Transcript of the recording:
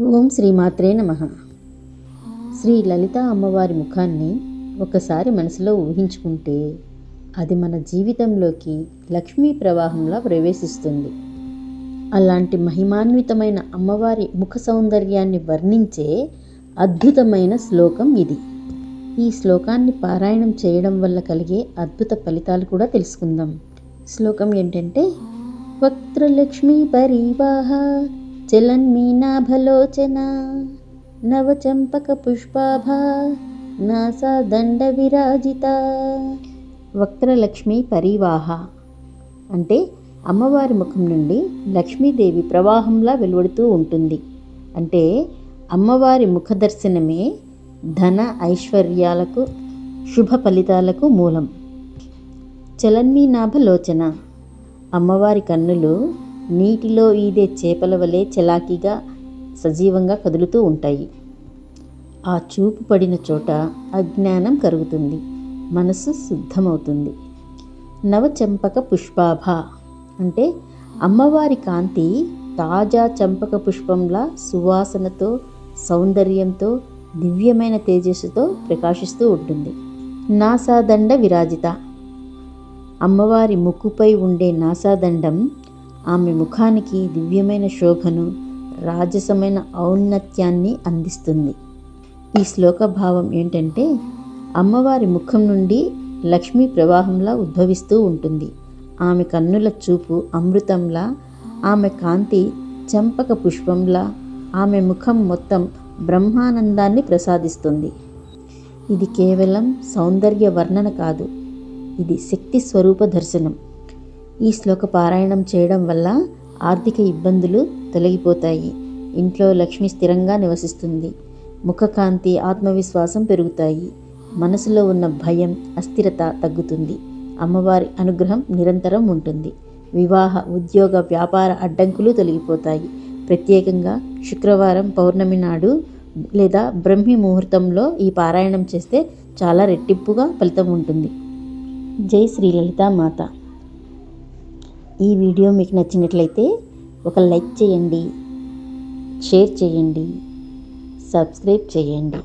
ఓం శ్రీమాత్రే నమః. శ్రీ లలిత అమ్మవారి ముఖాన్ని ఒకసారి మనసులో ఊహించుకుంటే అది మన జీవితంలోకి లక్ష్మీ ప్రవాహంలా ప్రవేశిస్తుంది. అలాంటి మహిమాన్వితమైన అమ్మవారి ముఖ సౌందర్యాన్ని వర్ణించే అద్భుతమైన శ్లోకం ఇది. ఈ శ్లోకాన్ని పారాయణం చేయడం వల్ల కలిగే అద్భుత ఫలితాలు కూడా తెలుసుకుందాం. శ్లోకం ఏంటంటే, వక్త్రలక్ష్మీ పరీవాహ చలన్మీనాభలోచన నవచంపక పుష్పాభా నాసా దండ విరాజిత. వక్త్రలక్ష్మీ పరీవాహ అంటే అమ్మవారి ముఖం నుండి లక్ష్మీదేవి ప్రవాహంలా వెలువడుతూ ఉంటుంది. అంటే అమ్మవారి ముఖ దర్శనమే ధన ఐశ్వర్యాలకు శుభ ఫలితాలకు మూలం. చలన్మీనాభలోచన అమ్మవారి కన్నులు నీటిలో ఈదే చేపల వలె చలాకీగా సజీవంగా కదులుతూ ఉంటాయి. ఆ చూపు పడిన చోట అజ్ఞానం కరుగుతుంది, మనసు శుద్ధమవుతుంది. నవచంపక పుష్పాభ అంటే అమ్మవారి కాంతి తాజా చంపక పుష్పంలా సువాసనతో, సౌందర్యంతో, దివ్యమైన తేజస్సుతో ప్రకాశిస్తూ ఉంటుంది. నాసాదండ విరాజిత అమ్మవారి ముక్కుపై ఉండే నాసాదండం ఆమె ముఖానికి దివ్యమైన శోభను, రాజసమైన ఔన్నత్యాన్ని అందిస్తుంది. ఈ శ్లోక భావం ఏంటంటే, అమ్మవారి ముఖం నుండి లక్ష్మీ ప్రవాహంలా ఉద్భవిస్తూ ఉంటుంది. ఆమె కన్నుల చూపు అమృతంలా, ఆమె కాంతి చంపక పుష్పంలా, ఆమె ముఖం మొత్తం బ్రహ్మానందాన్ని ప్రసాదిస్తుంది. ఇది కేవలం సౌందర్య వర్ణన కాదు, ఇది శక్తి స్వరూప దర్శనం. ఈ శ్లోక పారాయణం చేయడం వల్ల ఆర్థిక ఇబ్బందులు తొలగిపోతాయి, ఇంట్లో లక్ష్మి స్థిరంగా నివసిస్తుంది, ముఖకాంతి, ఆత్మవిశ్వాసం పెరుగుతాయి, మనసులో ఉన్న భయం, అస్థిరత తగ్గుతుంది, అమ్మవారి అనుగ్రహం నిరంతరం ఉంటుంది, వివాహ, ఉద్యోగ, వ్యాపార అడ్డంకులు తొలగిపోతాయి. ప్రత్యేకంగా శుక్రవారం, పౌర్ణమి నాడు లేదా బ్రహ్మి ముహూర్తంలో ఈ పారాయణం చేస్తే చాలా రెట్టింపుగా ఫలితం ఉంటుంది. జై శ్రీ లలితా మాత. ఈ వీడియో మీకు నచ్చినట్లయితే ఒక లైక్ చేయండి, షేర్ చేయండి, సబ్స్క్రైబ్ చేయండి.